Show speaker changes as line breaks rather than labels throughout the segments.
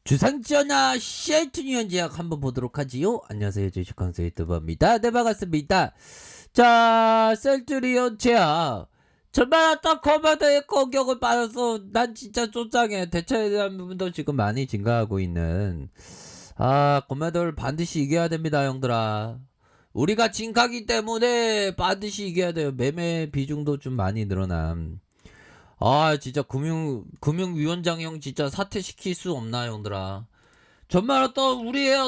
주상전화 쉘트니언 제약 한번 보도록 하지요. 안녕하세요, 주식con수 유튜버입니다. 네, 반갑습니다. 자, 셀트리온 제약 정말 딱 커버드의 공격을 받아서 난 진짜 쫓장해. 대처에 대한 부분도 지금 많이 증가하고 있는 코메도를 반드시 이겨야 됩니다, 형들아. 우리가 진가기 때문에 반드시 이겨야 돼요. 매매 비중도 좀 많이 늘어남. 진짜 금융위원장 형 진짜 사퇴시킬 수 없나, 형들아. 정말 우리의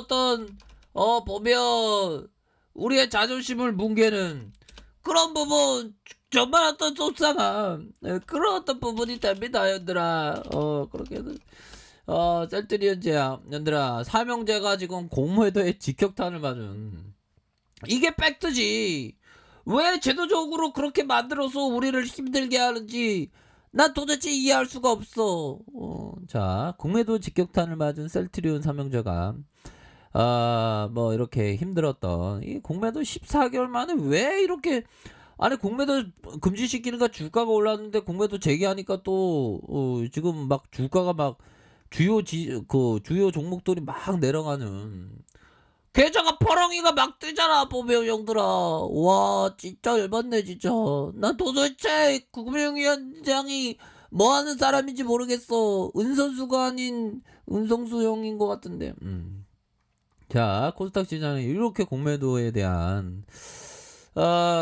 보면, 우리의 자존심을 뭉개는 그런 부분, 정말 속상함, 그런 부분이 됩니다, 형들아. 그렇게는, 셀트리온 제약, 형들아, 삼형제가 지금 공무회도에 직격탄을 맞은, 이게 팩트지. 왜 제도적으로 그렇게 만들어서 우리를 힘들게 하는지, 난 도대체 이해할 수가 없어. 자, 공매도 직격탄을 맞은 셀트리온 삼형제가 뭐 이렇게 힘들었던 이 공매도 14개월 만에 왜 이렇게, 아니 공매도 금지시키니까 주가가 올랐는데 공매도 재개하니까 또 지금 막 주가가 막 주요 종목들이 막 내려가는, 계좌가 퍼렁이가 막 뜨잖아, 보면 형들아. 와, 진짜 열받네, 진짜. 난 도대체 금융위원장이 뭐 하는 사람인지 모르겠어. 은선수가 아닌 은성수 형인 것 같은데. 자, 코스닥 시장에 이렇게 공매도에 대한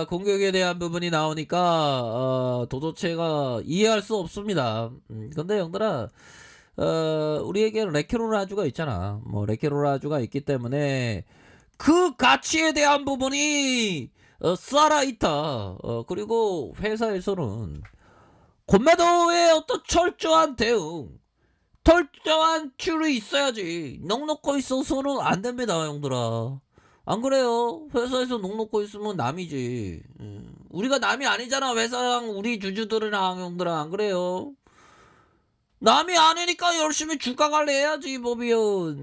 공격에 대한 부분이 나오니까 도대체가 이해할 수 없습니다. 근데 형들아, 우리에게 레케로라주가 있잖아. 뭐 레케로라주가 있기 때문에 그 가치에 대한 부분이 살아있다. 그리고 회사에서는 공매도의 철저한 대응, 철저한 툴이 있어야지. 넉넉고 있어서는 안 됩니다, 형들아. 안 그래요? 회사에서 넉넉고 있으면 남이지. 우리가 남이 아니잖아, 회사랑 우리 주주들이랑, 형들아. 안 그래요? 남이 아니니까 열심히 주가 관리해야지, 법이요.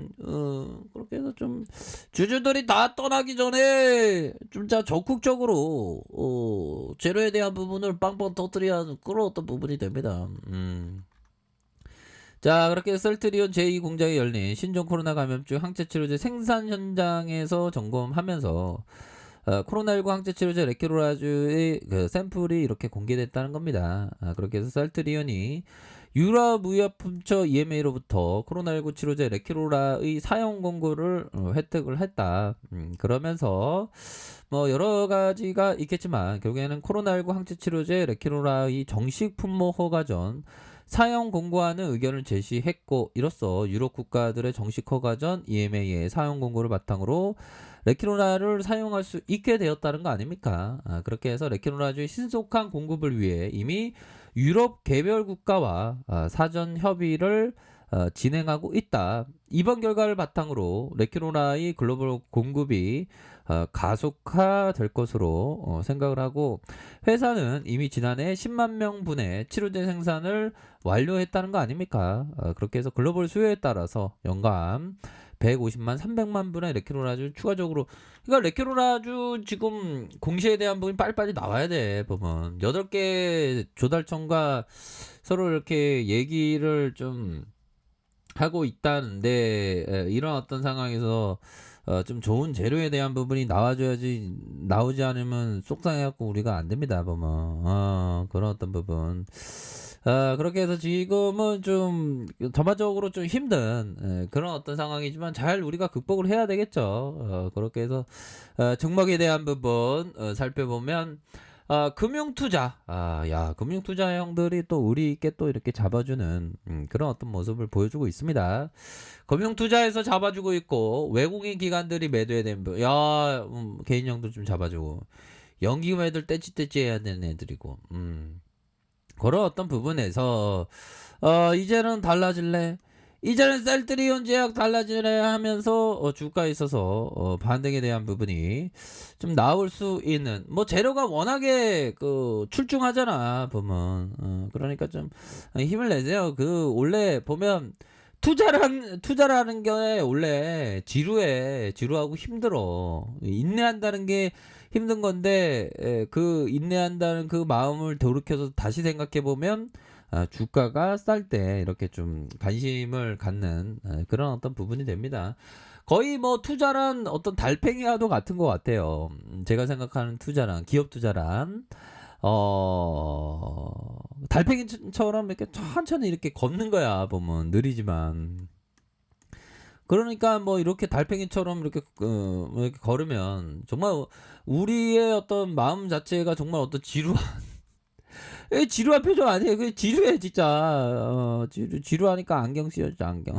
그렇게 해서 좀 주주들이 다 떠나기 전에 좀 적극적으로 재료에 대한 부분을 빵빵 터뜨려야 그런 어떤 부분이 됩니다. 자, 그렇게 셀트리온 제2공장이 열린 신종 코로나 감염증 항체치료제 생산 현장에서 점검하면서 코로나19 항체치료제 레키로라주의 그 샘플이 이렇게 공개됐다는 겁니다. 그렇게 해서 셀트리온이 유럽의약품처 EMA로부터 코로나19 치료제 레키로라의 사용 권고를 획득을 했다. 그러면서 뭐 여러 가지가 있겠지만 결국에는 코로나19 항체치료제 레키로라의 정식 품목 허가 전 사용 권고하는 의견을 제시했고, 이로써 유럽 국가들의 정식 허가 전 EMA의 사용 권고를 바탕으로 레키로라를 사용할 수 있게 되었다는 거 아닙니까? 그렇게 해서 레키로라주의 신속한 공급을 위해 이미 유럽 개별 국가와 사전 협의를 진행하고 있다. 이번 결과를 바탕으로 레키로라의 글로벌 공급이 가속화될 것으로 생각을 하고, 회사는 이미 지난해 10만 명분의 치료제 생산을 완료했다는 거 아닙니까? 그렇게 해서 글로벌 수요에 따라서 연간 150만 300만 분의 레키로라주 추가적으로, 그러니까 레키로라주 지금 공시에 대한 부분이 빨리빨리 나와야 돼. 보면 8개 조달청과 서로 이렇게 얘기를 좀 하고 있다는데, 이런 어떤 상황에서 좀 좋은 재료에 대한 부분이 나와줘야지, 나오지 않으면 속상해갖고 우리가 안 됩니다, 보면. 그런 어떤 부분. 그렇게 해서 지금은 좀 전반적으로 좀 힘든 그런 어떤 상황이지만 잘 우리가 극복을 해야 되겠죠. 그렇게 해서 종목에 대한 부분 살펴보면, 금융투자, 금융투자 형들이 또 우리 있게 또 이렇게 잡아주는 그런 어떤 모습을 보여주고 있습니다. 금융투자에서 잡아주고 있고, 외국인 기관들이 매도에 대한 개인형도 좀 잡아주고, 연기금 애들 떼찌떼찌 해야 되는 애들이고, 그런 어떤 부분에서 이제는 달라질래? 이제는 셀트리온 제약 달라지래 하면서 주가에 있어서 반등에 대한 부분이 좀 나올 수 있는, 뭐 재료가 워낙에 출중하잖아, 보면. 그러니까 좀 힘을 내세요. 원래 보면 투자라는 게 원래 지루하고 힘들어. 인내한다는 게 힘든 건데, 그 인내한다는 그 마음을 돌이켜서 다시 생각해 보면 주가가 쌀 때 이렇게 좀 관심을 갖는 그런 어떤 부분이 됩니다. 거의 뭐 투자란 어떤 달팽이와도 같은 것 같아요. 제가 생각하는 투자란 기업 투자란 달팽이처럼 이렇게 천천히 이렇게 걷는 거야 보면 느리지만. 그러니까 뭐 이렇게 달팽이처럼 이렇게 이렇게 걸으면 정말 우리의 어떤 마음 자체가 정말 어떤 지루한 지루한 표정 아니에요. 그 지루해 진짜. 지루하니까 안경 씌워줘 안경.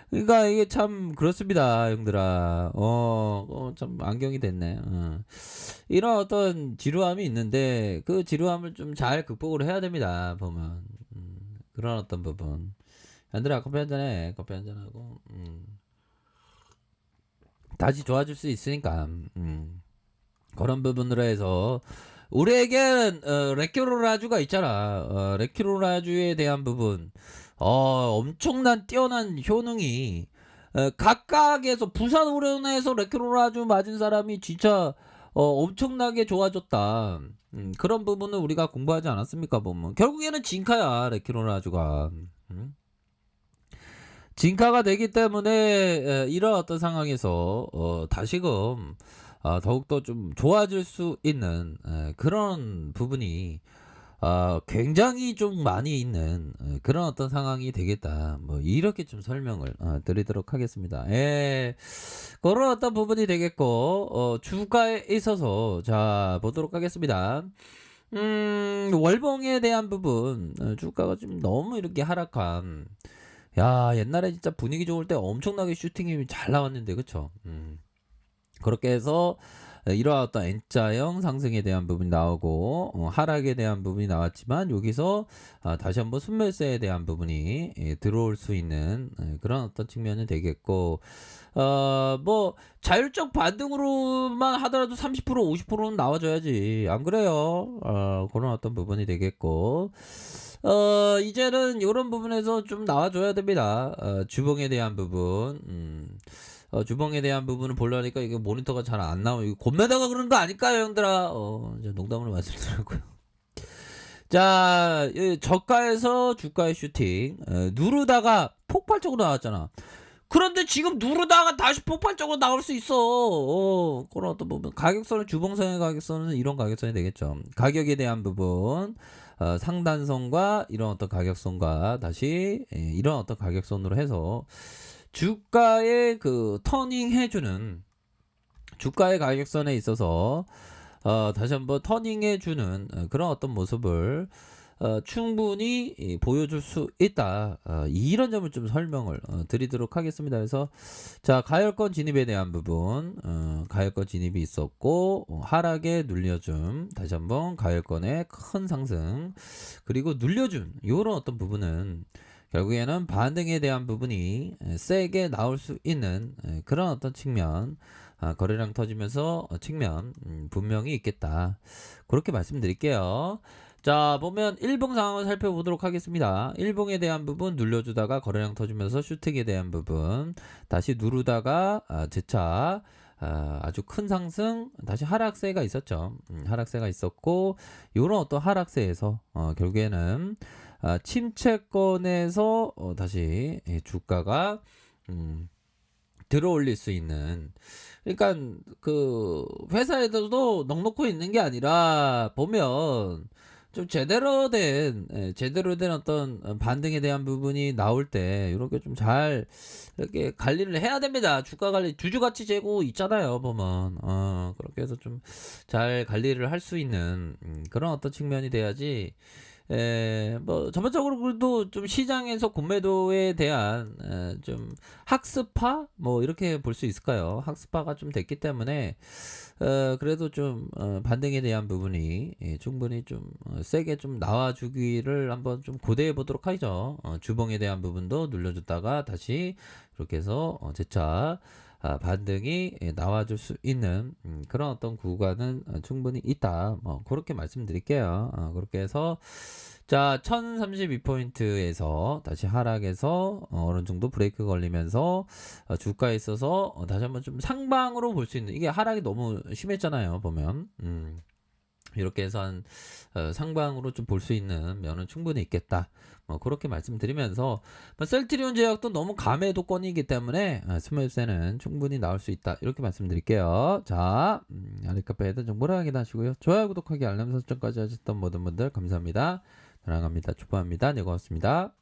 그러니까 이게 참 그렇습니다, 형들아. 참 안경이 됐네. 이런 어떤 지루함이 있는데 그 지루함을 좀 잘 극복을 해야 됩니다. 보면 그런 어떤 부분. 형들아 커피 한잔 해. 커피 한잔 하고 다시 좋아질 수 있으니까 그런 부분으로 해서 우리에겐 레큐로라주가 있잖아. 레큐로라주에 대한 부분 엄청난 뛰어난 효능이 각각에서 부산 우련에서 레큐로라주 맞은 사람이 진짜 엄청나게 좋아졌다. 그런 부분을 우리가 공부하지 않았습니까 보면 결국에는 진카야 레큐로라주가. 진카가 되기 때문에 이런 어떤 상황에서 다시금 더욱더 좀 좋아질 수 있는 그런 부분이 굉장히 좀 많이 있는 그런 어떤 상황이 되겠다. 뭐 이렇게 좀 설명을 드리도록 하겠습니다. 그런 어떤 부분이 되겠고 주가에 있어서 자 보도록 하겠습니다. 월봉에 대한 부분 주가가 좀 너무 이렇게 하락한 야 옛날에 진짜 분위기 좋을 때 엄청나게 슈팅이 잘 나왔는데 그쵸? 그렇게 해서 이러한 어떤 N자형 상승에 대한 부분이 나오고 하락에 대한 부분이 나왔지만 여기서 다시 한번 순매수에 대한 부분이 들어올 수 있는 그런 어떤 측면이 되겠고 뭐 자율적 반등으로만 하더라도 30% 50%는 나와줘야지 안 그래요? 그런 어떤 부분이 되겠고 이제는 이런 부분에서 좀 나와줘야 됩니다. 주봉에 대한 부분 주봉에 대한 부분을 보려니까 이게 모니터가 잘 안 나오고 이거 곰매다가 그런 거 아닐까요 형들아? 이제 농담으로 말씀드리고요. 자 저가에서 주가의 슈팅 누르다가 폭발적으로 나왔잖아. 그런데 지금 누르다가 다시 폭발적으로 나올 수 있어. 그런 어떤 부분 가격선은 주봉선의 가격선은 이런 가격선이 되겠죠. 가격에 대한 부분 상단선과 이런 어떤 가격선과 다시 이런 어떤 가격선으로 해서 주가의 그 터닝 해주는 주가의 가격선에 있어서 다시 한번 터닝해주는 그런 어떤 모습을 충분히 보여줄 수 있다. 이런 점을 좀 설명을 드리도록 하겠습니다. 그래서 자 가열권 진입에 대한 부분 가열권 진입이 있었고 하락에 눌려줌 다시 한번 가열권의 큰 상승 그리고 눌려준 이런 어떤 부분은 결국에는 반등에 대한 부분이 세게 나올 수 있는 그런 어떤 측면 거래량 터지면서 측면 분명히 있겠다. 그렇게 말씀드릴게요. 자 보면 일봉 상황을 살펴보도록 하겠습니다. 일봉에 대한 부분 눌려주다가 거래량 터지면서 슈팅에 대한 부분 다시 누르다가 재차 아주 큰 상승 다시 하락세가 있었죠. 하락세가 있었고 이런 어떤 하락세에서 결국에는 침체권에서 다시 주가가 들어올릴 수 있는 그러니까 그 회사에서도 넉넉히 있는 게 아니라 보면 좀 제대로 된 어떤 반등에 대한 부분이 나올 때 이렇게 좀 잘 이렇게 관리를 해야 됩니다. 주가 관리 주주가치 제고 있잖아요 보면 그렇게 해서 좀 잘 관리를 할 수 있는 그런 어떤 측면이 돼야지 뭐 전반적으로 그래도 좀 시장에서 공매도에 대한 좀 학습화 뭐 이렇게 볼 수 있을까요? 학습화가 좀 됐기 때문에 그래도 좀 반등에 대한 부분이 충분히 좀 세게 좀 나와주기를 한번 좀 고대해 보도록 하죠. 주봉에 대한 부분도 눌려줬다가 다시 이렇게 해서 재차 반등이 나와줄 수 있는 그런 어떤 구간은 충분히 있다. 뭐 그렇게 말씀드릴게요. 그렇게 해서 자 1032포인트에서 다시 하락해서 어느 정도 브레이크 걸리면서 주가에 있어서 다시 한번 좀 상방으로 볼 수 있는 이게 하락이 너무 심했잖아요 보면 이렇게 해서 한 상방으로 좀 볼 수 있는 면은 충분히 있겠다. 뭐 그렇게 말씀드리면서 뭐 셀트리온 제약도 너무 감해도건이기 때문에 스몰세는 충분히 나올 수 있다. 이렇게 말씀드릴게요. 자, 아리카페에 대한 정보를 확인하시고요. 좋아요, 구독하기, 알람 설정까지 하셨던 모든 분들 감사합니다. 사랑합니다. 축복합니다. 네, 고맙습니다.